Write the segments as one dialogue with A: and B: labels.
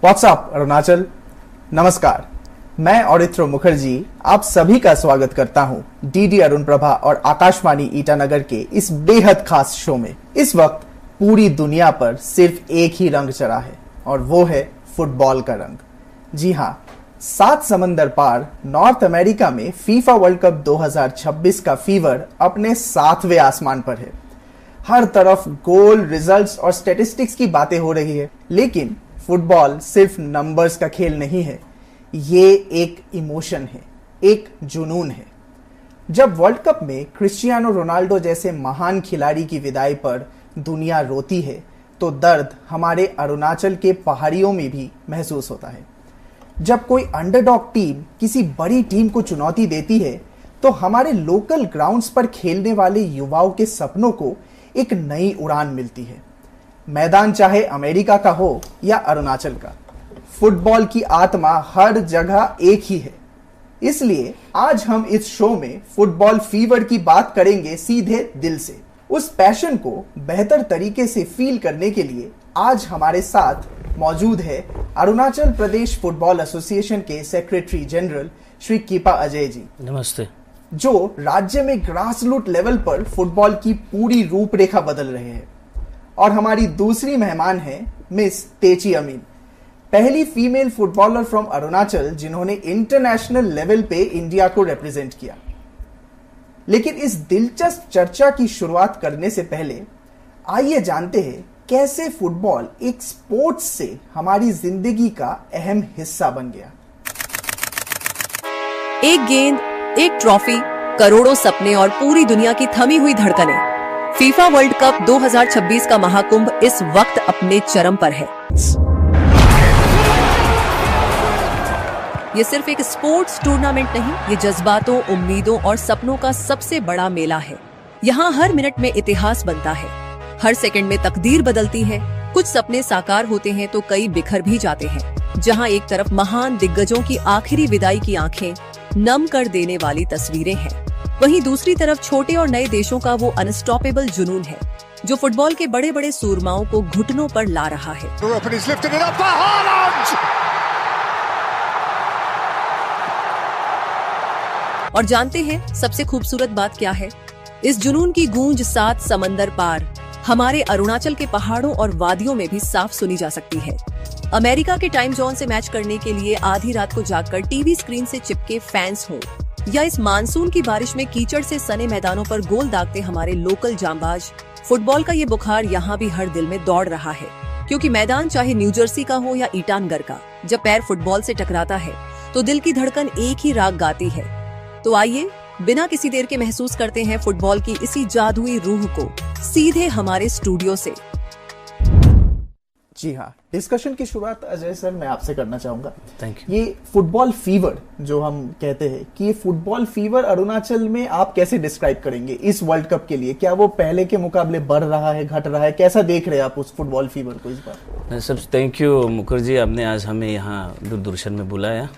A: WhatsApp Arunachal, नमस्कार। मैं औरित्र मुखर्जी आप सभी का स्वागत करता हूं डीडी अरुण प्रभा और आकाशवाणी ईटानगर के इस बेहद खास शो में। इस वक्त पूरी दुनिया पर सिर्फ एक ही रंग चढ़ा है और वो है फुटबॉल का रंग। जी हां, 7 समंदर पार नॉर्थ अमेरिका में फीफा वर्ल्ड कप 2026 का फीवर अपने 7वें आसमान पर है। हर तरफ गोल, रिजल्ट्स और स्टैटिस्टिक्स की बातें हो रही है, लेकिन फुटबॉल सिर्फ नंबर्स का खेल नहीं है, ये एक इमोशन है, एक जुनून है। जब वर्ल्ड कप में क्रिस्टियानो रोनाल्डो जैसे महान खिलाड़ी की विदाई पर दुनिया रोती है, तो दर्द हमारे अरुणाचल के पहाड़ियों में भी महसूस होता है। जब कोई अंडरडॉग टीम किसी बड़ी टीम को चुनौती देती है, तो हमारे लोकल ग्राउंड्स पर खेलने वाले युवाओं के सपनों को एक नई उड़ान मिलती है। मैदान चाहे अमेरिका का हो या अरुणाचल का, फुटबॉल की आत्मा हर जगह एक ही है। इसलिए आज हम इस शो में फुटबॉल फीवर की बात करेंगे सीधे दिल से। उस पैशन को बेहतर तरीके से फील करने के लिए आज हमारे साथ मौजूद है अरुणाचल प्रदेश फुटबॉल एसोसिएशन के सेक्रेटरी जनरल श्री कीपा अजय जी।
B: नमस्ते।
A: जो राज्य में ग्रासरूट लेवल पर फुटबॉल की पूरी रूपरेखा बदल रहे हैं। और हमारी दूसरी मेहमान है मिस तेची अमीन, पहली फीमेल फुटबॉलर फ्रॉम अरुणाचल जिन्होंने इंटरनेशनल लेवल पे इंडिया को रिप्रेजेंट किया। लेकिन इस दिलचस्प चर्चा की शुरुआत करने से पहले आइए जानते हैं कैसे फुटबॉल एक स्पोर्ट्स से हमारी जिंदगी का अहम हिस्सा बन गया।
C: एक गेंद, एक ट्रॉफी, करोड़ों सपने और पूरी दुनिया की थमी हुई धड़कनें। फीफा वर्ल्ड कप 2026 का महाकुंभ इस वक्त अपने चरम पर है। ये सिर्फ एक स्पोर्ट्स टूर्नामेंट नहीं, ये जज्बातों, उम्मीदों और सपनों का सबसे बड़ा मेला है। यहाँ हर मिनट में इतिहास बनता है, हर सेकंड में तकदीर बदलती है। कुछ सपने साकार होते हैं तो कई बिखर भी जाते हैं। जहाँ एक तरफ महान दिग्गजों की आखिरी विदाई की आंखें नम कर देने वाली तस्वीरें हैं, वहीं दूसरी तरफ छोटे और नए देशों का वो अनस्टॉपेबल जुनून है जो फुटबॉल के बड़े बड़े सूरमाओं को घुटनों पर ला रहा है। और जानते हैं सबसे खूबसूरत बात क्या है? इस जुनून की गूंज 7 समंदर पार हमारे अरुणाचल के पहाड़ों और वादियों में भी साफ सुनी जा सकती है। अमेरिका के टाइम जोन से मैच करने के लिए आधी रात को जागकर टीवी स्क्रीन से चिपके फैंस हो, या इस मानसून की बारिश में कीचड़ से सने मैदानों पर गोल दागते हमारे लोकल जांबाज, फुटबॉल का ये बुखार यहाँ भी हर दिल में दौड़ रहा है। क्योंकि मैदान चाहे न्यू जर्सी का हो या ईटानगर का, जब पैर फुटबॉल से टकराता है तो दिल की धड़कन एक ही राग गाती है। तो आइए बिना किसी देर के महसूस करते हैं फुटबॉल की इसी जादुई रूह को सीधे हमारे स्टूडियो से।
A: जी हाँ, डिस्कशन की शुरुआत अजय सर मैं आपसे करना चाहूंगा।
B: Thank you.
A: ये फुटबॉल फीवर जो हम कहते हैं कि ये फुटबॉल फीवर अरुणाचल में आप कैसे डिस्क्राइब करेंगे इस वर्ल्ड कप के लिए? क्या वो पहले के मुकाबले बढ़ रहा है, घट रहा है? कैसा देख रहे हैं आप उस फुटबॉल फीवर को इस बार?
B: सब थैंक यू मुखर्जी, आपने आज हमें यहाँ दूरदर्शन में बुलाया।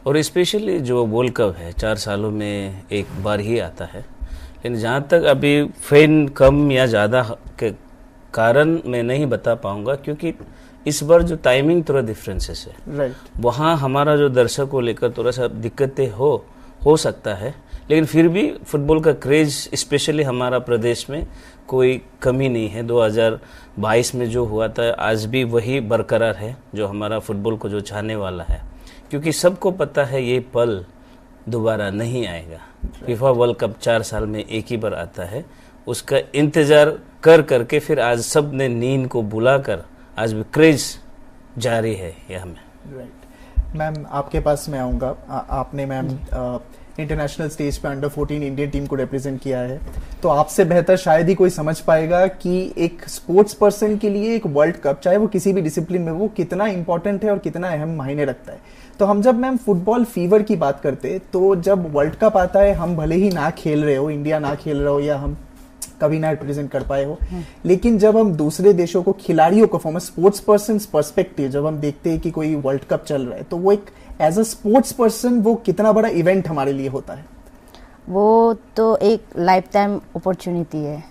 B: और स्पेशली जो वर्ल्ड कप है 4 सालों में एक बार ही आता है। लेकिन जहाँ तक अभी फैन कम या ज़्यादा के कारण मैं नहीं बता पाऊंगा, क्योंकि इस बार जो टाइमिंग थोड़ा डिफरेंसेस है।
A: राइट।
B: वहाँ हमारा जो दर्शक को लेकर थोड़ा सा दिक्कतें हो सकता है, लेकिन फिर भी फुटबॉल का क्रेज स्पेशली हमारा प्रदेश में कोई कमी नहीं है। 2022 में जो हुआ था आज भी वही बरकरार है, जो हमारा फुटबॉल को जो चाहने वाला है। क्योंकि सबको पता है ये पल दोबारा नहीं आएगा। फीफा वर्ल्ड कप 4 साल में एक ही बार आता है। उसका इंतजार कर करके फिर आज सब ने नींद को बुलाकर आज भी क्रेज जारी है यह में।
A: राइट। मैम आपके पास मैं आऊँगा। आपने मैम इंटरनेशनल स्टेज पे अंडर 14 इंडियन टीम को रिप्रेजेंट किया है, तो आपसे बेहतर शायद ही कोई समझ पाएगा कि एक स्पोर्ट्स पर्सन के लिए एक वर्ल्ड कप, चाहे वो किसी भी डिसिप्लिन में, वो कितना इंपॉर्टेंट है और कितना अहम मायने रखता है। तो हम जब मैम फुटबॉल फीवर की बात करते, तो जब वर्ल्ड कप आता है, हम भले ही ना खेल रहे हो, इंडिया ना खेल रहे हो या हम कभी ना रिप्रेजेंट कर पाए हो, लेकिन जब हम दूसरे देशों को, खिलाड़ियों को from a sports person perspective जब हम देखते हैं कि कोई वर्ल्ड कप चल रहा है, तो वो एक एज अ स्पोर्ट्स पर्सन वो कितना बड़ा इवेंट हमारे लिए होता है?
D: वो तो एक लाइफ टाइम अपॉर्चुनिटी है।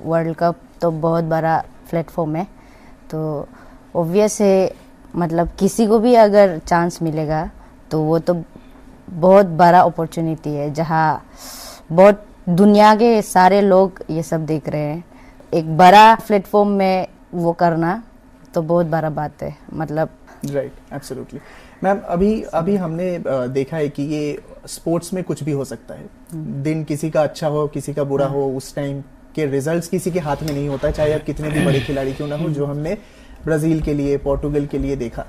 D: वर्ल्ड कप तो बहुत बड़ा प्लेटफॉर्म है, तो ऑब्वियस है मतलब किसी को भी अगर चांस मिलेगा तो वो तो बहुत बड़ा अपॉर्चुनिटी है, जहाँ बहुत दुनिया के सारे लोग ये सब देख रहे हैं। एक बड़ा प्लेटफॉर्म में वो करना तो बहुत बड़ा बात है, मतलब
A: राइट, एब्सोल्युटली। मैम अभी हमने देखा है कि ये स्पोर्ट्स में कुछ भी हो सकता है। दिन किसी का अच्छा हो, किसी का बुरा हो, उस टाइम के रिजल्ट्स किसी के हाथ में नहीं होता, चाहे आप कितने भी बड़े खिलाड़ी क्यों ना हो। जो हमने ब्राजील के लिए, पोर्टुगल के लिए देखा,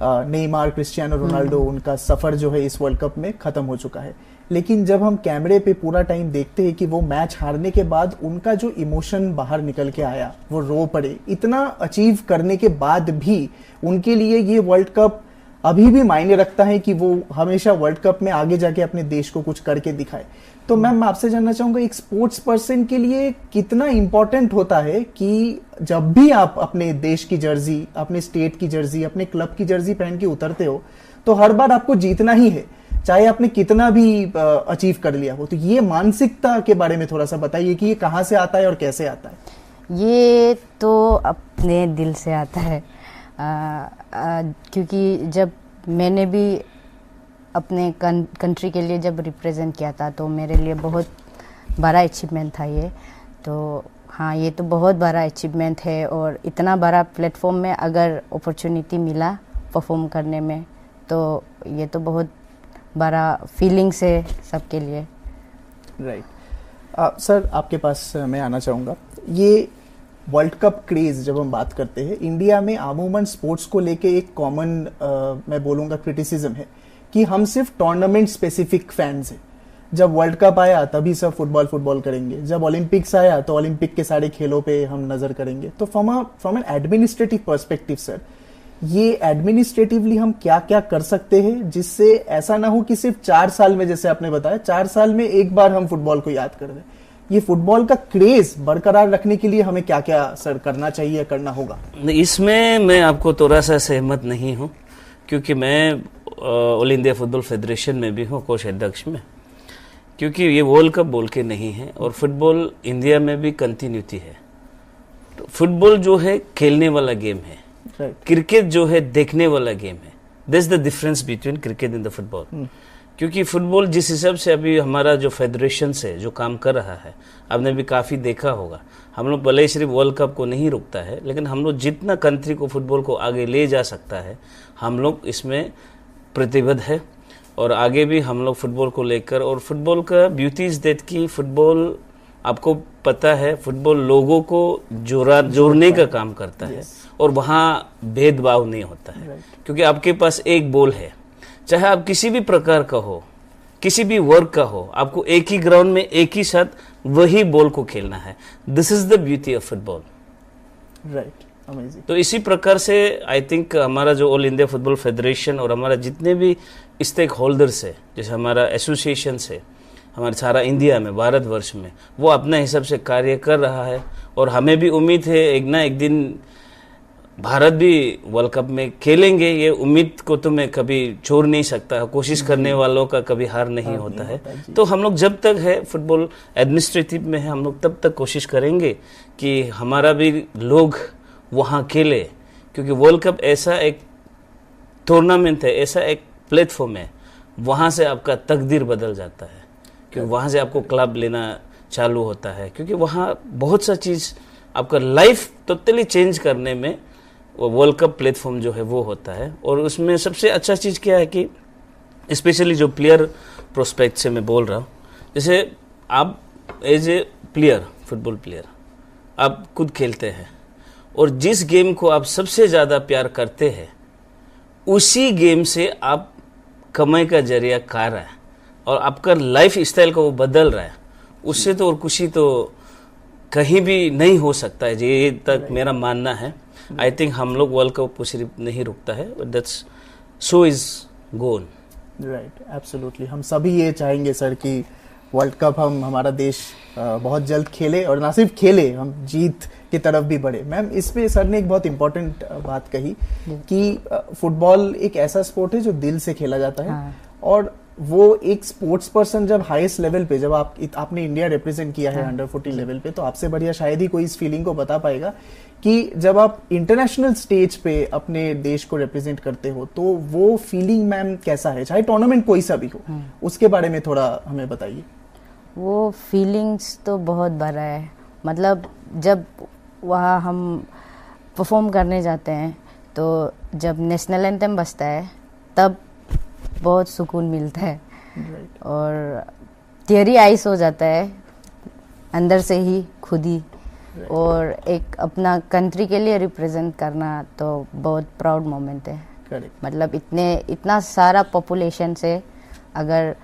A: नेमार, क्रिस्टियानो रोनाल्डो, उनका सफर जो है इस वर्ल्ड कप में खत्म हो चुका है। लेकिन जब हम कैमरे पे पूरा टाइम देखते हैं कि वो मैच हारने के बाद उनका जो इमोशन बाहर निकल के आया, वो रो पड़े, इतना अचीव करने के बाद भी उनके लिए ये वर्ल्ड कप अभी भी मायने रखता है कि वो हमेशा वर्ल्ड कप में आगे जाके अपने देश को कुछ करके दिखाए। तो मैम मैं आपसे जानना चाहूंगा, एक स्पोर्ट्स पर्सन के लिए कितना इंपॉर्टेंट होता है कि जब भी आप अपने देश की जर्सी, अपने स्टेट की जर्सी, अपने क्लब की जर्सी पहन के उतरते हो तो हर बार आपको जीतना ही है, चाहे आपने कितना भी अचीव कर लिया हो। तो ये मानसिकता के बारे में थोड़ा सा बताइए कि ये कहाँ से आता है और कैसे आता है।
D: ये तो अपने दिल से आता है, क्योंकि जब मैंने भी अपने कंट्री के लिए जब रिप्रेजेंट किया था तो मेरे लिए बहुत बड़ा अचीवमेंट था ये। तो हाँ, ये तो बहुत बड़ा अचीवमेंट है, और इतना बड़ा प्लेटफॉर्म में अगर अपॉर्चुनिटी मिला परफॉर्म करने में तो ये तो बहुत बड़ा फीलिंग्स है सबके लिए।
A: राइट। सर आपके पास मैं आना चाहूँगा। ये वर्ल्ड कप क्रेज जब हम बात करते हैं, इंडिया में आमूमन स्पोर्ट्स को लेके एक कॉमन मैं बोलूँगा क्रिटिसिज्म है कि हम सिर्फ टूर्नामेंट स्पेसिफिक फैंस हैं। जब वर्ल्ड कप आया तभी सब फुटबॉल करेंगे, जब ओलंपिक्स आया तो ओलंपिक के सारे खेलों पे हम नज़र करेंगे। तो from N administrative perspective sir, ये एडमिनिस्ट्रेटिवली हम क्या क्या कर सकते हैं जिससे ऐसा ना हो कि सिर्फ 4 साल में, जैसे आपने बताया, 4 साल में एक बार हम फुटबॉल को याद कर दें। ये फुटबॉल का क्रेज बरकरार रखने के लिए हमें क्या क्या सर करना चाहिए, करना होगा?
B: इसमें मैं आपको थोड़ा सा सहमत नहीं हूँ, क्योंकि मैं ऑल इंडिया फुटबॉल फेडरेशन में भी हूँ कोष अध्यक्ष में। क्योंकि ये वर्ल्ड कप बोल के नहीं है, और फुटबॉल इंडिया में भी कंटिन्यूटी है। तो फुटबॉल जो है खेलने वाला गेम है, क्रिकेट जो है देखने वाला गेम है। This the difference between cricket and the football. क्योंकि फुटबॉल जिस हिसाब से अभी हमारा जो फेडरेशन से जो काम कर रहा है, आपने भी काफ़ी देखा होगा, हम लोग भले ही सिर्फ वर्ल्ड कप को नहीं रुकता है, लेकिन हम लोग जितना कंट्री को फुटबॉल को आगे ले जा सकता है हम लोग इसमें प्रतिबद्ध है। और आगे भी हम लोग फुटबॉल को लेकर, और फुटबॉल का ब्यूटी इज दैट कि फुटबॉल, आपको पता है, फुटबॉल लोगों को जोड़ने का काम करता है, और वहाँ भेदभाव नहीं होता है। क्योंकि आपके पास एक बॉल है, चाहे आप किसी भी प्रकार का हो, किसी भी वर्ग का हो, आपको एक ही ग्राउंड में एक ही साथ वही बॉल को खेलना है। This is the beauty of football.
A: Right, amazing.
B: तो इसी प्रकार से आई थिंक हमारा जो ऑल इंडिया फुटबॉल फेडरेशन और हमारा जितने भी स्टेक होल्डर्स है, जैसे हमारा एसोसिएशन है हमारे सारा इंडिया में, भारतवर्ष में, वो अपने हिसाब से कार्य कर रहा है। और हमें भी उम्मीद है एक ना एक दिन भारत भी वर्ल्ड कप में खेलेंगे। ये उम्मीद को तो मैं कभी छोड़ नहीं सकता, कोशिश करने वालों का कभी हार नहीं होता है। तो हम लोग जब तक है फुटबॉल एडमिनिस्ट्रेटिव में है, हम लोग तब तक कोशिश करेंगे कि हमारा भी लोग वहाँ खेले। क्योंकि वर्ल्ड कप ऐसा एक टूर्नामेंट है, ऐसा एक प्लेटफॉर्म है, वहाँ से आपका तकदीर बदल जाता है। क्योंकि वहाँ से आपको क्लब लेना चालू होता है, क्योंकि वहाँ बहुत सा चीज़ आपका लाइफ टोटली चेंज करने में वो वर्ल्ड कप प्लेटफॉर्म जो है वो होता है। और उसमें सबसे अच्छा चीज़ क्या है कि स्पेशली जो प्लेयर प्रोस्पेक्ट से मैं बोल रहा हूँ, जैसे आप as a player, football player, आप खुद खेलते हैं, और जिस गेम को आप सबसे ज़्यादा प्यार करते हैं उसी गेम से आप कमाई का जरिया कर रहा है, और आपका लाइफ स्टाइल को वो बदल रहा है। उससे तो और खुशी तो कहीं भी नहीं हो सकता है, ये तक मेरा मानना है। आई थिंक हम लोग वर्ल्ड कप को सिर्फ नहीं रुकता है, that's so is gone.
A: Right, absolutely. हम सभी ये चाहेंगे सर कि वर्ल्ड कप हमारा देश बहुत जल्द खेले, और ना सिर्फ खेले, हम जीत की तरफ भी बढ़े। मैम, इसमें सर ने एक बहुत इंपॉर्टेंट बात कही कि फुटबॉल एक ऐसा स्पोर्ट है जो दिल से खेला जाता है। और वो एक स्पोर्ट्स पर्सन जब हाईएस्ट लेवल पे, जब आपने इंडिया रिप्रेजेंट किया है अंडर 14 लेवल पे, तो आपसे बढ़िया शायद ही कोई इस फीलिंग को बता पाएगा कि जब आप इंटरनेशनल स्टेज पे अपने देश को रिप्रेजेंट करते हो तो वो फीलिंग मैम कैसा है, चाहे टूर्नामेंट कोई सा भी हो, उसके बारे में थोड़ा हमें बताइए।
D: वो फीलिंग्स तो बहुत बड़ा है। मतलब जब वहाँ हम परफॉर्म करने जाते हैं तो जब नेशनल एंथम बजता है तब बहुत सुकून मिलता है और टीयरी आइस हो जाता है अंदर से ही खुद ही। और एक अपना कंट्री के लिए रिप्रेजेंट करना तो बहुत प्राउड मोमेंट है। मतलब इतना सारा पॉपुलेशन से अगर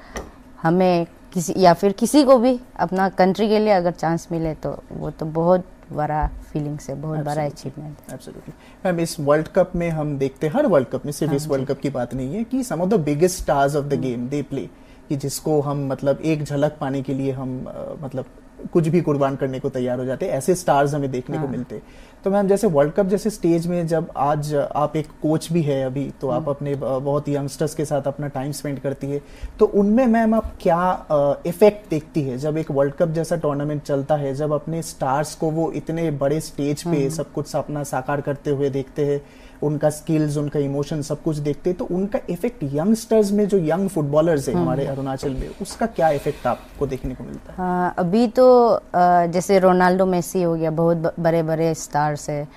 D: हमें किसी या फिर किसी को भी अपना कंट्री के लिए अगर चांस मिले तो वो तो बहुत बड़ा फीलिंग्स है, बहुत बड़ा अचीवमेंट है।
A: एब्सोल्युटली मैम, इस वर्ल्ड कप में हम देखते हैं, हर वर्ल्ड कप में, सिर्फ इस वर्ल्ड कप की बात नहीं है, कि some of the biggest stars of the game they play, कि जिसको हम मतलब एक झलक पाने के लिए हम मतलब कुछ भी कुर्बान करने को तैयार हो जाते हैं, ऐसे स्टार्स हमें देखने को मिलते। तो मैम जैसे वर्ल्ड कप जैसे स्टेज में जब आज आप एक कोच भी है अभी, तो आप अपने बहुत यंगस्टर्स के साथ अपना टाइम स्पेंड करती है, तो उनमें मैम आप क्या इफेक्ट देखती है जब एक वर्ल्ड कप जैसा टूर्नामेंट चलता है, जब अपने स्टार्स को वो इतने बड़े स्टेज पे सब कुछ अपना साकार करते हुए देखते हैं, उनका स्किल्स, उनका इमोशन सब कुछ देखते हैं, तो उनका इफेक्ट यंगस्टर्स में, जो यंग फुटबॉलर्स हैं हमारे अरुणाचल में, उसका क्या इफेक्ट आपको देखने को मिलता है?
D: हाँ, अभी तो जैसे रोनाल्डो, मेसी हो गया, बहुत बड़े बड़े स्टार्स है,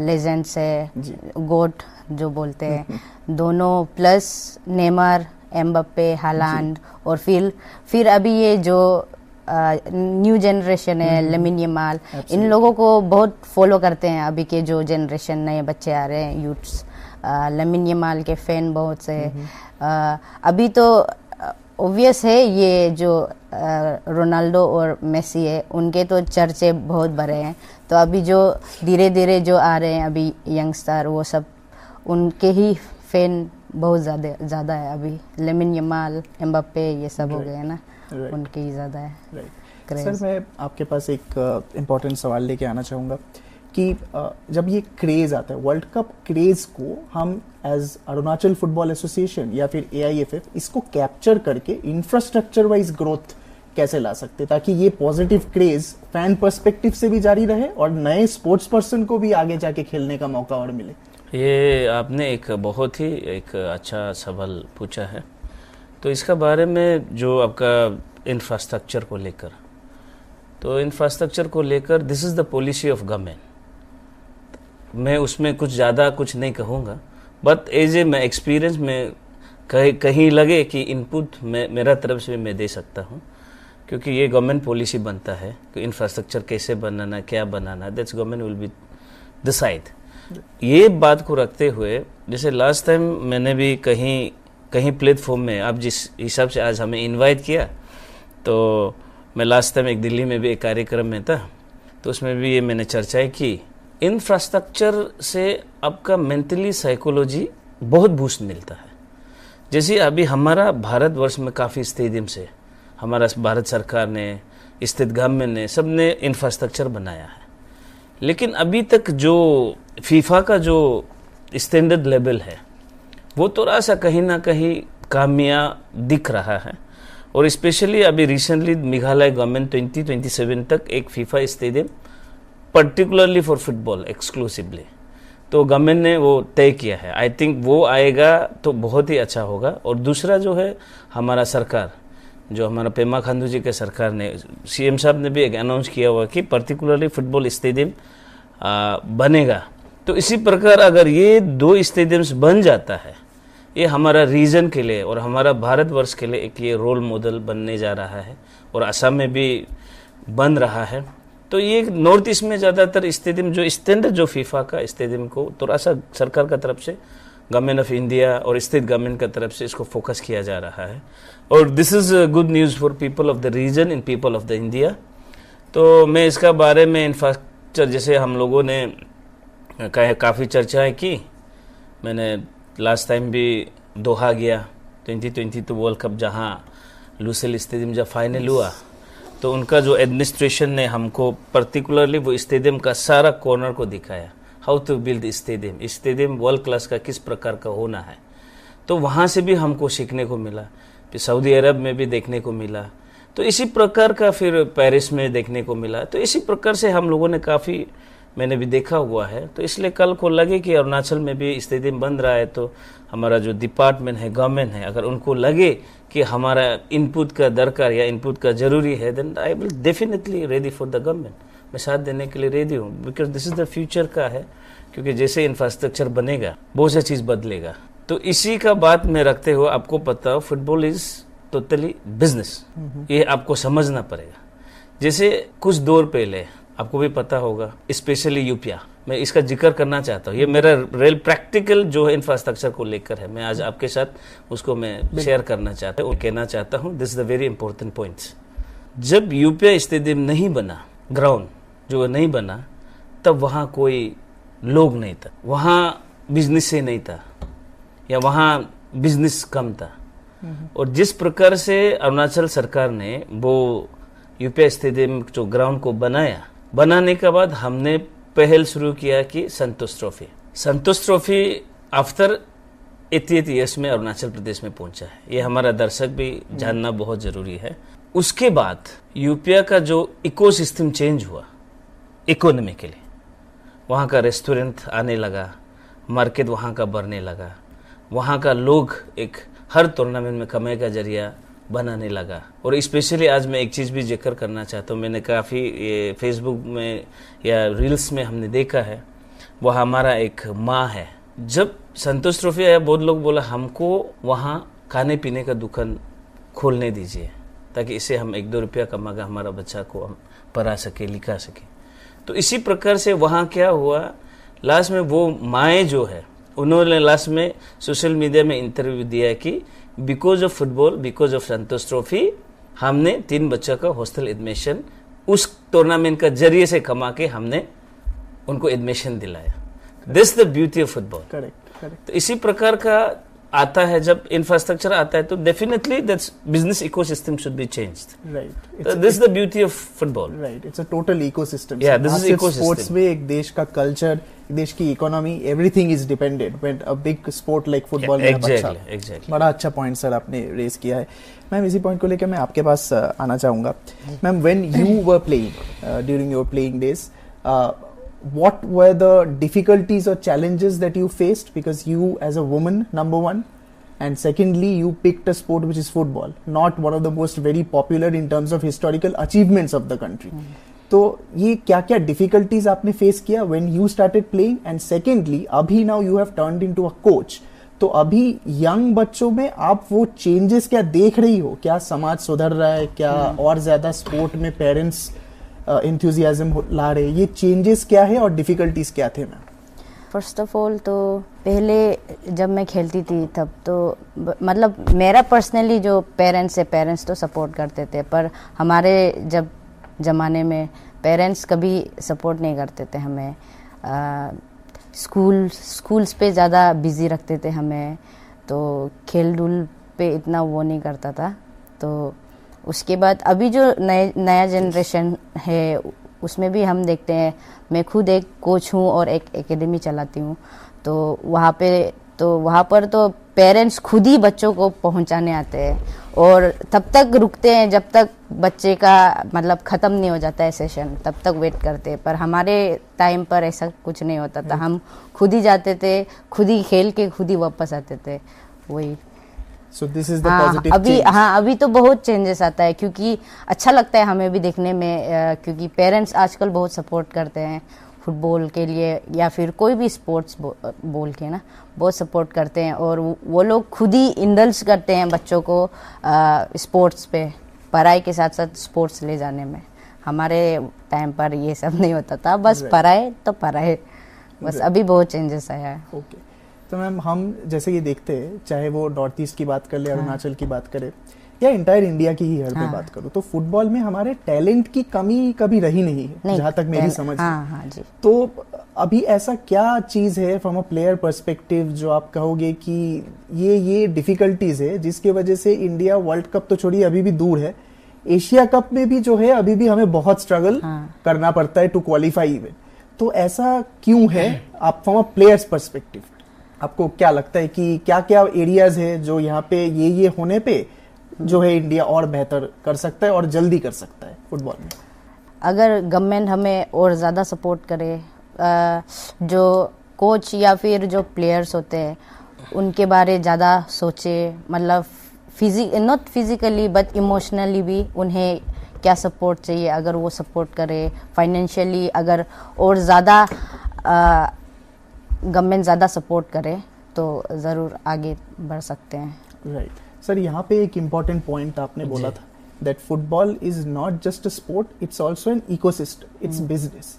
D: लेजेंड्स है, गोट जो बोलते हैं दोनों, प्लस नेमार, एम्बाप्पे, हालांड, और फिर अभी ये जो न्यू जनरेशन है, लेमिन यमाल, इन लोगों को बहुत फॉलो करते हैं अभी के जो जनरेशन नए बच्चे आ रहे हैं, यूथ्स। लेमिन यमाल के फैन बहुत से अभी तो ऑब्वियस है, ये जो रोनाल्डो और मेसी है उनके तो चर्चे बहुत बड़े हैं। तो अभी जो धीरे धीरे जो आ रहे हैं अभी यंगस्टर, वो सब उनके ही फैन बहुत ज़्यादा है अभी। लेमिन यमाल, एम्बाप्पे, ये सब हो गए हैं ना, उनके ही ज़्यादा है।
A: सर मैं आपके पास एक इम्पोर्टेंट सवाल लेके आना चाहूँगा कि जब ये क्रेज़ आता है, वर्ल्ड कप क्रेज़ को हम एज अरुणाचल फुटबॉल एसोसिएशन या फिर AIFF इसको कैप्चर करके इंफ्रास्ट्रक्चर वाइज ग्रोथ कैसे ला सकते, ताकि ये पॉजिटिव क्रेज़ फैन पर्सपेक्टिव से भी जारी रहे और नए स्पोर्ट्स पर्सन को भी आगे जाके खेलने का मौका और मिले?
B: ये आपने एक बहुत ही एक अच्छा सवाल पूछा है। तो इसका बारे में जो आपका इंफ्रास्ट्रक्चर को लेकर, तो इंफ्रास्ट्रक्चर को लेकर this is the policy of government. मैं उसमें कुछ ज़्यादा कुछ नहीं कहूँगा, बट एज ए मैं एक्सपीरियंस में कहीं लगे कि इनपुट मेरा तरफ से मैं दे सकता हूँ, क्योंकि ये गवर्नमेंट पॉलिसी बनता है कि इंफ्रास्ट्रक्चर कैसे बनाना, क्या बनाना, that's government will be decide. ये बात को रखते हुए, जैसे लास्ट टाइम मैंने भी कहीं प्लेटफॉर्म में, आप जिस हिसाब से आज हमें इनवाइट किया, तो मैं लास्ट टाइम एक दिल्ली में भी एक कार्यक्रम में था, तो उसमें भी ये मैंने चर्चाएं की। इंफ्रास्ट्रक्चर से आपका मेंटली साइकोलॉजी बहुत बूस्ट मिलता है। जैसे अभी हमारा भारतवर्ष में काफ़ी स्टेडियम्स है, हमारा भारत सरकार ने, स्टेट गवर्नमेंट ने, सब ने इंफ्रास्ट्रक्चर बनाया है, लेकिन अभी तक जो फीफा का जो स्टैंडर्ड लेवल है वो थोड़ा सा कहीं ना कहीं कामयाब दिख रहा है। और स्पेशली अभी रिसेंटली मेघालय गवर्नमेंट 2027 तक एक FIFA stadium particularly for football exclusively, तो गवर्नमेंट ने वो तय किया है। आई थिंक वो आएगा तो बहुत ही अच्छा होगा। और दूसरा जो है, हमारा सरकार, जो हमारा पेमा खांडू जी के सरकार ने, CM साहब ने भी एक अनाउंस किया हुआ कि पर्टिकुलरली फुटबॉल स्टेडियम बनेगा। तो इसी प्रकार अगर ये 2 स्टेडियम्स बन जाता है, ये हमारा रीजन के लिए और हमारा भारतवर्ष के लिए एक ये रोल मॉडल बनने जा रहा है, और असम में भी बन रहा है। तो ये नॉर्थ ईस्ट में ज़्यादातर स्टेडियम जो स्टैंडर्ड जो फीफा का स्टेडियम को थोड़ा सा सरकार का तरफ से, गवर्नमेंट ऑफ इंडिया और स्टेट गवर्नमेंट का तरफ से इसको फोकस किया जा रहा है। और this is good news for people of the region and people of the India. तो मैं इसका बारे में इंफ्रास्ट्रक्चर, जैसे हम लोगों ने काफ़ी चर्चाएं की, मैंने लास्ट टाइम भी दोहा गया 2022 वर्ल्ड कप, जहाँ लुसेल स्टेडियम जब फाइनल हुआ, तो उनका जो एडमिनिस्ट्रेशन ने हमको पर्टिकुलरली वो स्टेडियम का सारा कॉर्नर को दिखाया, how to build stadium world class का किस प्रकार का होना है। तो वहाँ से भी हमको सीखने को मिला फिर सऊदी अरब में भी देखने को मिला, तो इसी प्रकार का फिर पेरिस में देखने को मिला। तो इसी प्रकार से हम लोगों ने काफ़ी, मैंने भी देखा हुआ है। तो इसलिए कल को लगे कि अरुणाचल में भी स्टेडियम बन रहा है, तो हमारा जो डिपार्टमेंट है, गवर्नमेंट है, अगर उनको लगे कि हमारा इनपुट का दरकार या इनपुट का जरूरी है, then I will definitely ready for the government. मैं साथ देने के लिए रेडी हूँ, because this is the future का है। क्योंकि जैसे इंफ्रास्ट्रक्चर बनेगा, बहुत सी चीज़ बदलेगा। तो इसी का बात में रखते हुए आपको पता हो, फुटबॉल इज टोटली बिजनेस, ये आपको समझना पड़ेगा। जैसे कुछ दौर पहले आपको भी पता होगा, स्पेशली यूपिया, मैं इसका जिक्र करना चाहता हूँ। ये मेरा रेल प्रैक्टिकल जो है इंफ्रास्ट्रक्चर को लेकर है, मैं आज आपके साथ उसको मैं शेयर करना चाहता हूँ और कहना चाहता हूँ। This is the very important point. जब यूपिया स्टेडियम नहीं बना, ग्राउंड जो नहीं बना, तब वहाँ कोई लोग नहीं था, वहाँ बिजनेस से नहीं था, या वहाँ बिजनेस कम था। और जिस प्रकार से अरुणाचल सरकार ने वो यूपीया स्टेडियम जो ग्राउंड को बनाया, बनाने के बाद हमने पहल शुरू किया कि संतोष ट्रॉफी आफ्टर 88 ईयर्स में अरुणाचल प्रदेश में पहुंचा है। ये हमारा दर्शक भी जानना बहुत जरूरी है। उसके बाद यूपीया का जो इकोसिस्टम चेंज हुआ इकोनॉमी के लिए, वहाँ का रेस्टोरेंट आने लगा, मार्केट वहाँ का बढ़ने लगा, वहाँ का लोग एक हर टूर्नामेंट में कमाई का जरिया बनाने लगा। और स्पेशली आज मैं एक चीज़ भी जिक्र करना चाहता हूँ, मैंने काफ़ी फेसबुक में या रील्स में हमने देखा है, वह हमारा एक माँ है। जब संतोष ट्रॉफी आया, बहुत लोग बोला हमको वहाँ खाने पीने का दुकान खोलने दीजिए, ताकि इससे हम 1-2 रुपया कमाकर हमारा बच्चा को हम पढ़ा सके, लिखा सके। तो इसी प्रकार से वहाँ क्या हुआ, लास्ट में वो माएँ जो है, उन्होंने लास्ट में सोशल मीडिया में इंटरव्यू दिया कि because of football, because of Santosh trophy, हमने 3 बच्चा का हॉस्टल एडमिशन उस टूर्नामेंट का जरिए से कमा के हमने उनको एडमिशन दिलाया। This the beauty of football. Correct. तो इसी प्रकार का आता है, जब इंफ्रास्ट्रक्चर आता है तो definitely that's business ecosystem should be changed. Right. This is the beauty of football.
A: Right, it's a total ecosystem.
B: या दिस इज इकोसिस्टम।
A: स्पोर्ट्स में एक देश का कल्चर, देश की economy, everything is dependent when a big sport like football में।
B: Exactly.
A: बड़ा अच्छा पॉइंट सर आपने रेज किया है। मैम, इसी पॉइंट को लेकर मैं आपके पास आना चाहूंगा। Ma'am, when you were playing during your playing days, what were the difficulties or challenges that you faced, because you as a woman, number one, and secondly you picked a sport which is football, not one of the most very popular in terms of historical achievements of the country. तो ये क्या क्या difficulties आपने face किया when you started playing, and secondly अभी now you have turned into a coach, तो अभी young बच्चों में आप वो चेंजेस क्या देख रही हो? क्या समाज सुधर रहा है? क्या और ज्यादा स्पोर्ट में पेरेंट्स एंथुसियाज्म ला रहे? ये चेंजेस क्या है और डिफिकल्टीज क्या थे मैम?
D: फर्स्ट ऑफ ऑल तो पहले जब मैं खेलती थी तब तो मतलब मेरा पर्सनली जो पेरेंट्स तो सपोर्ट करते थे, पर हमारे जब ज़माने में पेरेंट्स कभी सपोर्ट नहीं करते थे हमें। स्कूल्स पे ज़्यादा बिजी रखते थे हमें, तो खेल धूल पे इतना वो नहीं करता था। तो उसके बाद अभी जो नया जनरेशन है उसमें भी हम देखते हैं, मैं खुद एक कोच हूँ और एक एकेडमी चलाती हूँ, तो वहाँ पर तो पेरेंट्स खुद ही बच्चों को पहुँचाने आते हैं और तब तक रुकते हैं जब तक बच्चे का मतलब ख़त्म नहीं हो जाता है सेशन, तब तक वेट करते हैं। पर हमारे टाइम पर ऐसा कुछ नहीं होता था, हम खुद ही जाते थे, खुद ही खेल के खुद ही वापस आते थे। वही
A: So this is the positive change.
D: अभी तो बहुत चेंजेस आता है, क्योंकि अच्छा लगता है हमें भी देखने में, क्योंकि पेरेंट्स आजकल बहुत सपोर्ट करते हैं फुटबॉल के लिए या फिर कोई भी स्पोर्ट्स बोल के ना, बहुत सपोर्ट करते हैं और वो लोग खुद ही इंडल्ज करते हैं बच्चों को स्पोर्ट्स पे, पढ़ाई के साथ साथ स्पोर्ट्स ले जाने में। हमारे टाइम पर ये सब नहीं होता था, बस पढ़ाई तो पढ़ाई बस। अभी बहुत चेंजेस आया है।
A: ओके, तो मैम हम जैसे ये देखते हैं, चाहे वो नॉर्थ ईस्ट की बात कर ले, अरुणाचल की बात करें या इंटायर इंडिया की ही हर पे बात करूं, तो फुटबॉल में हमारे टैलेंट की कमी कभी रही नहीं है, जहां तक मेरी समझ है।
D: जी।
A: तो अभी ऐसा क्या चीज है फ्रॉम अ प्लेयर पर्सपेक्टिव जो आप कहोगे कि ये डिफिकल्टीज है जिसकी वजह से इंडिया वर्ल्ड कप तो छोड़िए अभी भी दूर है, एशिया कप में भी जो है अभी भी हमें बहुत स्ट्रगल करना पड़ता है टू क्वालिफाई इवन। तो ऐसा क्यों है? आप फ्रॉम अ प्लेयर्स पर्सपेक्टिव आपको क्या लगता है कि क्या क्या एरियाज है जो यहाँ पे ये होने पे जो है इंडिया और बेहतर कर सकता है और जल्दी कर सकता है फुटबॉल में?
D: अगर गवर्नमेंट हमें और ज़्यादा सपोर्ट करे, जो कोच या फिर जो प्लेयर्स होते हैं उनके बारे ज़्यादा सोचे, मतलब नॉट फिजिकली बट इमोशनली भी उन्हें क्या सपोर्ट चाहिए, अगर वो सपोर्ट करे फाइनेंशियली, अगर और ज़्यादा गवर्नमेंट ज़्यादा सपोर्ट करे तो ज़रूर आगे बढ़ सकते हैं।
A: राइट सर, यहाँ पे एक इम्पॉर्टेंट पॉइंट आपने बोला था that football is not just a sport, it's also an ecosystem, it's business.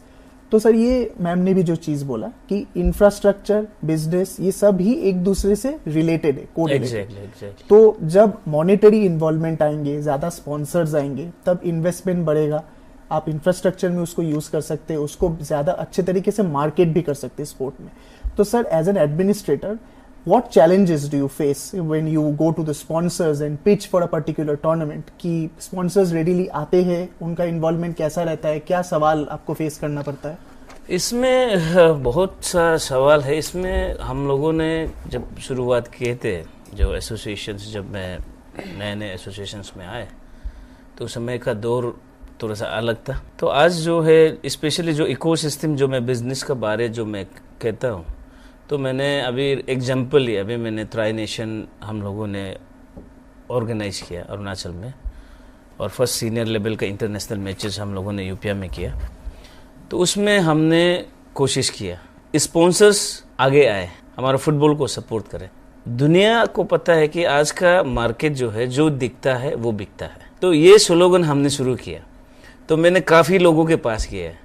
A: तो सर ये मैम ने भी जो चीज बोला कि इंफ्रास्ट्रक्चर, बिजनेस, ये सब ही एक दूसरे से रिलेटेड है, कोरिलेटेड।
B: Exactly.
A: तो जब मॉनेटरी इन्वॉल्वमेंट आएंगे, ज्यादा स्पॉन्सर्स आएंगे, तब इन्वेस्टमेंट बढ़ेगा, आप इंफ्रास्ट्रक्चर में उसको यूज कर सकते हैं, उसको ज्यादा अच्छे तरीके से मार्केट भी कर सकते हैं स्पोर्ट में। तो sir as an administrator, what challenges do you face when you go to the sponsors and pitch for a particular tournament? कि sponsors readily आते हैं, उनका involvement कैसा रहता है, क्या सवाल आपको फेस करना पड़ता है?
B: इसमें बहुत सा सवाल है। इसमें हम लोगों ने जब शुरुआत किए थे, जो एसोसिएशंस, जब मैं नए एसोसिएशंस में आए तो समय का दौर थोड़ा सा अलग था। तो आज जो है स्पेशली जो इकोसिस्टम, जो मैं बिजनेस का बारे जो मैं कहता हूँ, तो मैंने अभी एग्जाम्पल लिया, अभी मैंने ट्राई नेशन हम लोगों ने ऑर्गेनाइज किया अरुणाचल में, और फर्स्ट सीनियर लेवल का इंटरनेशनल मैचेस हम लोगों ने यूपीए में किया। तो उसमें हमने कोशिश किया स्पॉन्सर्स आगे आए, हमारा फुटबॉल को सपोर्ट करें। दुनिया को पता है कि आज का मार्केट जो है, जो दिखता है वो बिकता है। तो ये स्लोगन हमने शुरू किया। तो मैंने काफ़ी लोगों के पास किया है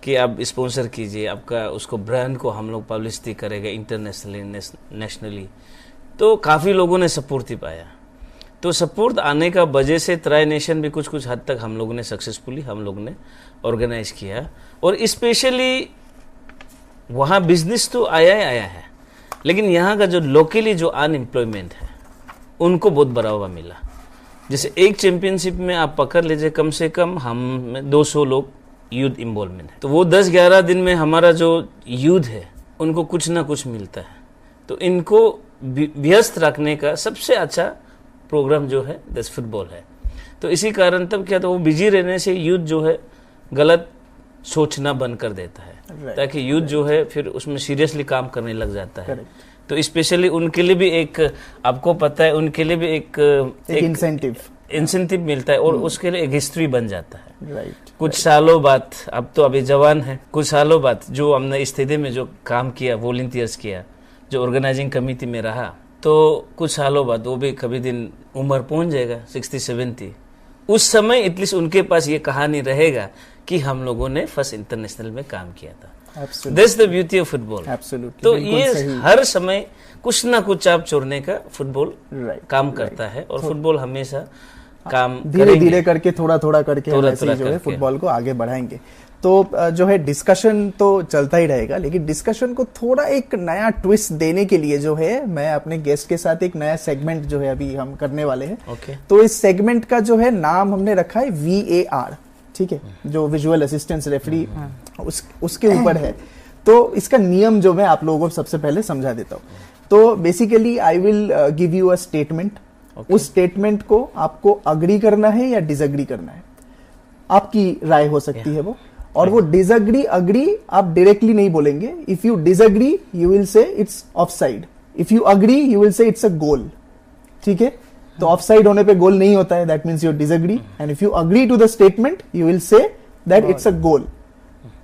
B: कि आप स्पॉन्सर कीजिए, आपका उसको ब्रांड को हम लोग पब्लिसिटी करेंगे इंटरनेशनली, नेशनली। तो काफ़ी लोगों ने सपोर्ट ही पाया। तो सपोर्ट आने का वजह से ट्राई नेशन भी कुछ हद तक हम लोगों ने सक्सेसफुली हम लोग ने ऑर्गेनाइज किया। और स्पेशली वहाँ बिजनेस तो आया है, लेकिन यहाँ का जो लोकली जो अनएम्प्लॉयमेंट है उनको बहुत बढ़ावा मिला। जैसे एक चैंपियनशिप में आप पकड़ लीजिए, कम से कम हम 200 लोग यूथ इन्वॉल्वमेंट है। तो वो 10-11 दिन में हमारा जो यूथ है उनको कुछ ना कुछ मिलता है। तो इनको व्यस्त रखने का सबसे अच्छा प्रोग्राम जो है दस फुटबॉल है। तो इसी कारण तब क्या, तो वो बिजी रहने से यूथ जो है गलत सोचना बंद कर देता है, ताकि यूथ जो है फिर उसमें सीरियसली काम करने लग जाता है। तो स्पेशली उनके लिए भी एक, आपको पता है, उनके लिए भी एक इंसेंटिव मिलता है और उसके लिए एक हिस्ट्री बन जाता है। कुछ सालों बाद, अब तो अभी जवान है, कुछ सालों बाद जो हमने स्थिति में जो काम किया, वॉलंटियर्स किया, जो ऑर्गेनाइजिंग कमेटी में रहा, तो कुछ सालों बाद वो भी कभी दिन उम्र पहुंच जाएगा 60-70। उस समय एटलीस्ट उनके पास ये कहानी रहेगा कि हम लोगों ने फर्स्ट इंटरनेशनल में काम किया था। That's the beauty of football. तो ये हर समय कुछ ना कुछ आप छोड़ने का फुटबॉल काम करता है, और फुटबॉल हमेशा काम
A: धीरे धीरे करके, थोड़ा करके जो है फुटबॉल को आगे बढ़ाएंगे। तो जो है डिस्कशन तो चलता ही रहेगा, लेकिन डिस्कशन को थोड़ा एक नया ट्विस्ट देने के लिए जो है मैं अपने गेस्ट के साथ एक नया सेगमेंट जो है अभी हम करने वाले हैं। तो इस सेगमेंट का जो है नाम हमने रखा है VAR, ठीक है, जो विजुअल असिस्टेंस रेफरी उसके ऊपर है। तो इसका नियम जो मैं आप लोगों को सबसे पहले समझा देता हूँ। तो basically I will give you a statement. उस स्टेटमेंट को आपको अग्री करना है या डिसएग्री करना है, आपकी राय हो सकती है वो। और वो डिसएग्री अग्री आप डायरेक्टली नहीं बोलेंगे। If you disagree you will say it's offside, if you agree you will say it's a goal, ठीक है। तो ऑफसाइड होने पे गोल नहीं होता है, that means you disagree, and if you agree to the statement you will say that it's a goal.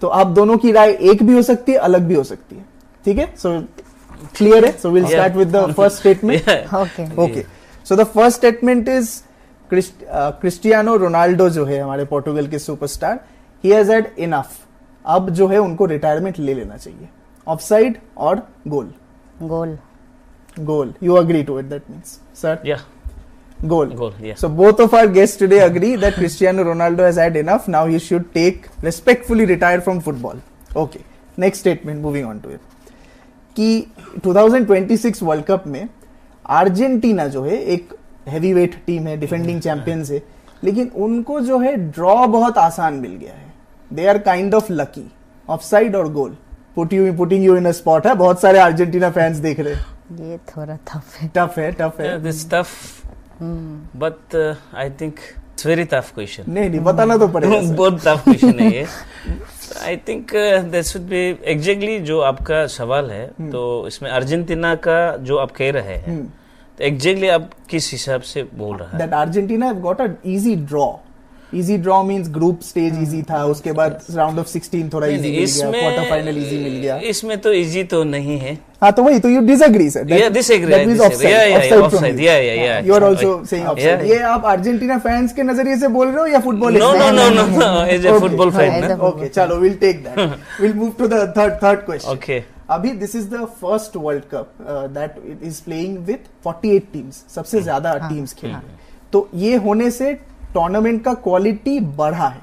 A: तो आप दोनों की राय एक भी हो सकती है, अलग भी हो सकती है, ठीक है। सो क्लियर है? So will start with the first statement. Okay, so the first statement is Cristiano Ronaldo जो है हमारे पोर्टुगल के superstar, he has had enough. अब जो है उनको रिटायरमेंट ले लेना चाहिए। ऑफसाइड और गोल? गोल। You agree to it, that means, sir?
B: Yeah.
A: Goal.
B: Yeah.
A: So both of our guests today agree that Cristiano Ronaldo has had enough. Now he should respectfully retire from football. Okay. Next statement, moving on to it. कि 2026 world cup में Argentina जो है एक heavyweight team है, defending champions है, लेकिन उनको जो है ड्रॉ बहुत आसान मिल गया है। They are kind of lucky. Offside और goal, putting you in a spot है। बहुत सारे अर्जेंटीना फैंस देख रहे हैं।
D: ये थोड़ा टफ है।
B: This tough but I think it's very tough question.
A: नहीं बताना तो पड़ेगा sir.
B: बहुत टफ क्वेश्चन है ये. I think that should be exactly जो आपका सवाल है. तो इसमें अर्जेंटीना का जो आप कह रहे हैं, तो एग्जैक्टली आप किस हिसाब से बोल रहे हैं?
A: That Argentina have got an easy draw. Easy draw means group stage easy था, उसके बाद round of 16 थोड़ा easy मिल गया, quarter final easy मिल गया.
B: इसमें तो easy तो नहीं है.
A: हाँ तो वही तो you disagree sir.
B: Yeah, disagree.
A: That means offside.
B: Yeah.
A: You are also saying offside. ये आप अर्जेंटीना फैंस के नजरिए से बोल रहे हो या football?
B: No. As a football fan.
A: Okay, चलो we'll take that. We'll move to the third question.
B: Okay.
A: अभी this is the first World Cup that it is playing with 48 teams. सबसे ज्यादा टीम्स खेल रहे हैं. तो ये होने से टूर्नामेंट का क्वालिटी बढ़ा है.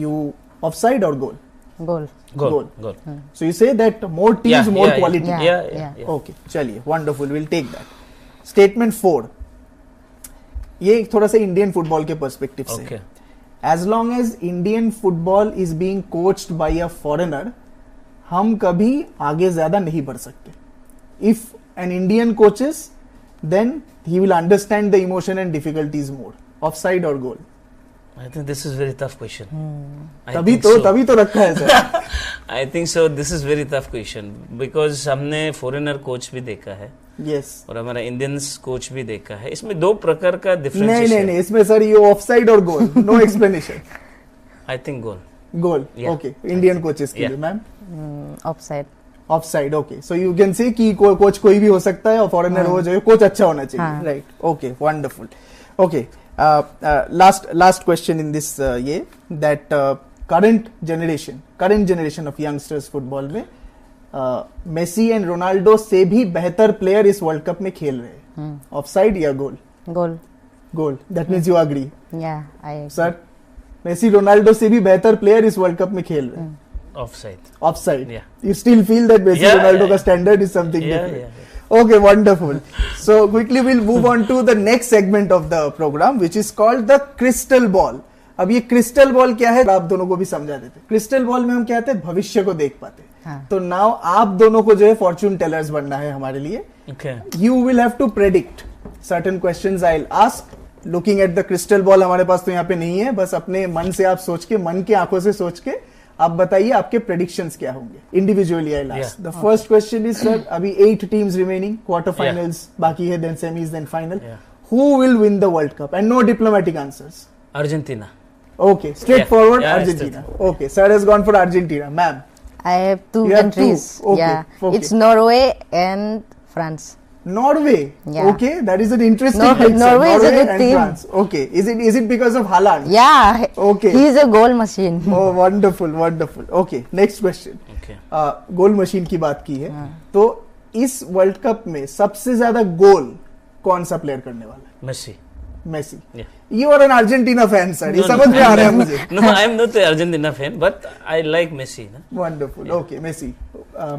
A: यू ऑफसाइड और गोल?
D: गोल.
A: So you say that more teams, more quality.
D: Yeah.
A: Okay, चलिए, wonderful. We'll take that. Statement 4. ये थोड़ा सा इंडियन फुटबॉल के पर्सपेक्टिव से.
B: Okay.
A: As long as Indian football is being coached by a foreigner, हम कभी आगे ज्यादा नहीं बढ़ सकते. If an Indian coaches, then he will understand the emotion and difficulties more. Offside or goal?
B: I think this is very tough question.
A: तभी तो रखा है sir.
B: I think so. This is very tough question because हमने foreigner coach भी देखा है.
A: Yes.
B: और हमारा इंडियंस कोच भी देखा है. इसमें दो प्रकार का डिफरेंस.
A: नहीं इसमें सर ये ऑफसाइड और goal. No explanation.
B: I think goal.
A: Okay. Indian coaches के लिए ma'am offside. Okay. So you can say कि कोच कोई भी हो सकता है और फॉरेनर हो जो कोच अच्छा होना चाहिए. Right. Okay. Wonderful. Okay. Last question in this ये that current generation of youngsters football में मेसी एंड रोनाल्डो से भी बेहतर प्लेयर इस वर्ल्ड कप में खेल रहे हैं. ऑफसाइड या goal? Goal. That means you agree? Sir Messi Ronaldo से भी बेहतर प्लेयर इस वर्ल्ड कप में खेल रहे हैं. Offside. You still feel that Messi Ronaldo का standard is something different? Okay, wonderful. So quickly we'll move on to the next segment of the program, which is called the crystal ball. अब ये crystal ball क्या है आप दोनों को भी समझा देते. क्रिस्टल बॉल में हम क्या हैं, भविष्य को देख पाते. तो नाउ आप दोनों को जो है फॉर्च्यून टेलर्स बनना है हमारे लिए. You will have to predict certain questions I'll ask. Looking at the crystal ball हमारे पास तो यहाँ पे नहीं है, बस अपने मन से आप सोच के, मन की आंखों से सोच के आप बताइए आपके प्रेडिक्शंस क्या होंगे. Individually I last. The first question is sir, अभी 8 टीम्स रिमेनिंग, क्वार्टर फाइनल्स बाकी है, then semis, then final. Who will win the world cup? And no diplomatic answers.
B: Argentina.
A: Okay, straightforward. Argentina. Okay, sir has gone for Argentina. Ma'am,
D: I have two
A: you have
D: countries.
A: two. Okay.
D: Okay. It's Norway and France.
A: Norway.
D: Yeah.
A: Okay, that is an interesting pick.
D: Norway is a good
A: and
D: team.
A: France. Okay, is it because of Haaland?
D: Yeah.
A: Okay.
D: He is a goal machine.
A: Oh, wonderful. Okay, next question.
B: Okay.
A: Goal machine की बात की है, तो इस world cup में सबसे ज्यादा गोल कौन सा प्लेयर करने वाला है? Messi. You are an Argentina fan, sir. ये समझ में आ रहा है मुझे.
B: No, I am not an Argentina fan, but I like Messi.
A: Wonderful. Okay, Messi.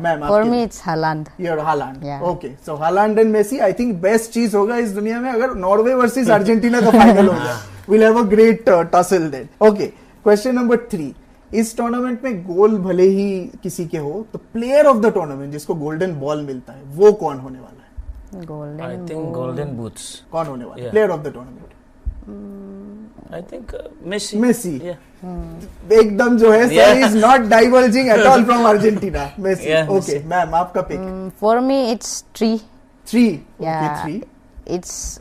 A: Ma'am,
D: For me, it's Haaland.
A: You're Haaland.
D: Yeah.
A: Okay, so Haaland and Messi. I think best चीज होगा इस दुनिया में अगर नॉर्वे वर्सेस अर्जेंटीना का final हो जाए. We'll have a great tussle then. Okay, question number 3. इस टूर्नामेंट में गोल भले ही किसी के हो, तो प्लेयर ऑफ द टूर्नामेंट जिसको गोल्डन बॉल मिलता है वो कौन होने वाला है?
B: I think golden boots.
A: कौन होने वाला है player of the tournament?
B: I think Messi.
A: Yeah. एकदम जो है sir is not diverging at all from Argentina. Messi. Okay ma'am, आपका pick?
D: For me, it's three.
A: Okay, three.
D: It's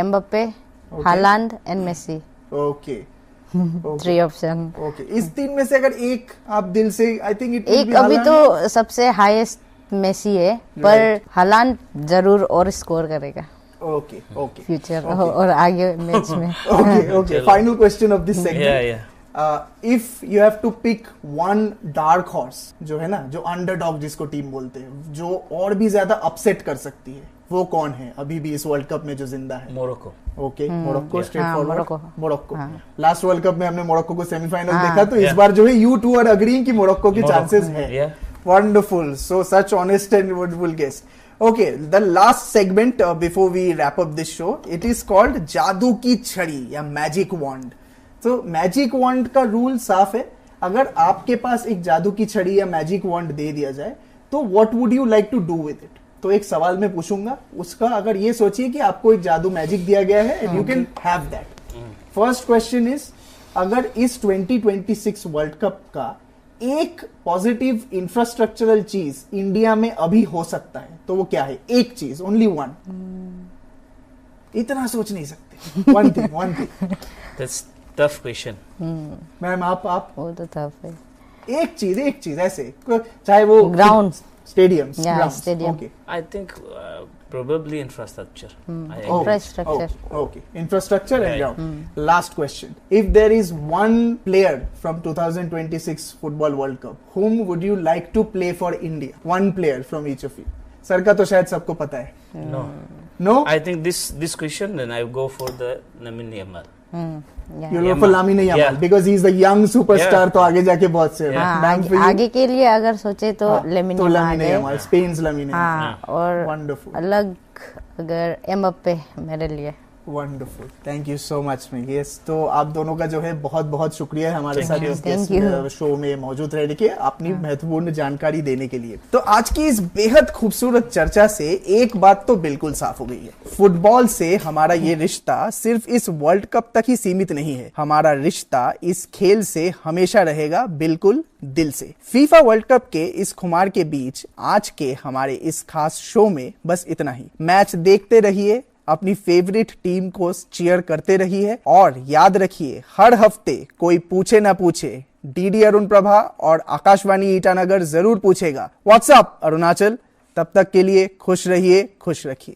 D: Mbappe, Haaland and Messi.
A: Okay.
D: Three option.
A: Okay. इस तीन में से अगर एक आप दिल से, आई थिंक इट
D: एक अभी तो सबसे हाईएस्ट मेसी है, पर हालांड जरूर और स्कोर करेगा.
A: Okay.
D: फ्यूचर और आगे मैच में.
A: Okay. Final question of this segment.
B: Yeah.
A: If you have to pick one dark horse, जो है ना, जो अंडरडॉग जिसको टीम बोलते हैं, जो और भी ज्यादा अपसेट कर सकती है, वो कौन है अभी भी इस वर्ल्ड कप में जो जिंदा है?
B: Morocco.
A: Okay, Morocco. Straightforward. Morocco.
B: हाँ.
A: लास्ट वर्ल्ड कप में हमने मोरक्को को सेमीफाइनल देखा, तो इस बार जो है यू टू आर अग्रीइंग कि मोरक्को के चांसेस है. Wonderful. So such honest and wonderful guess. Okay, the last segment before we wrap up this show, it is called जादू की छड़ी या मैजिक वॉन्ड. तो मैजिक वॉन्ड का रूल साफ है, अगर आपके पास एक जादू की छड़ी या मैजिक वॉन्ड दे दिया जाए, तो what would you like to do with it? तो एक सवाल मैं पूछूंगा, उसका अगर ये सोचिए कि आपको एक जादू मैजिक दिया गया है and you can have that. First question is, अगर इस 2026 वर्ल्ड कप का एक पॉजिटिव इंफ्रास्ट्रक्चरल चीज इंडिया में अभी हो सकता है तो वो क्या है? एक चीज, ओनली वन। इतना सोच नहीं सकते। One thing.
B: That's tough question.
A: Ma'am आप
D: वो तो टफ है।
A: एक चीज ऐसे, चाहे वो
D: ground,
A: stadium,
D: stadium.
A: Okay,
B: I think probably infrastructure. I agree.
D: Infrastructure.
A: Okay. Infrastructure and
B: Right.
A: ground. Last question. If there is one player from 2026 Football World Cup, whom would you like to play for India? One player from each of you. Sir का तो शायद सबको पता है.
B: No.
A: No?
B: I think this question, then I go for the Lamine Yamal.
D: Yeah.
A: You go for Lamine Yamal
B: Yeah.
A: because he is the young superstar.
B: Yeah.
A: तो आगे जाके बहुत से.
D: हाँ,
A: Ma'am, for you?
D: आगे के लिए अगर सोचे तो लेमिन
A: तो Lamine Yamal, Spain's Lamine Yamal.
D: हाँ, और
A: Wonderful.
D: अलग अगर एमबाप्पे मेरे लिए।
A: Wonderful, thank you so much. Yes, तो आप दोनों का जो है बहुत बहुत शुक्रिया है हमारे साथ इस
D: Thank you.
A: शो में मौजूद रहने के, अपनी महत्वपूर्ण जानकारी देने के लिए। तो आज की इस बेहद खूबसूरत चर्चा से एक बात तो बिल्कुल साफ हो गई है, फुटबॉल से हमारा ये रिश्ता सिर्फ इस वर्ल्ड कप तक ही सीमित नहीं है, हमारा रिश्ता इस खेल से हमेशा रहेगा बिल्कुल दिल से। फीफा वर्ल्ड कप के इस खुमार के बीच आज के हमारे इस खास शो में बस इतना ही। मैच देखते रहिए, अपनी फेवरेट टीम को चीयर करते रहिए और याद रखिए, हर हफ्ते कोई पूछे ना पूछे, डीडी अरुण प्रभा और आकाशवाणी ईटानगर जरूर पूछेगा। व्हाट्सअप अरुणाचल। तब तक के लिए खुश रहिए, खुश रखिए।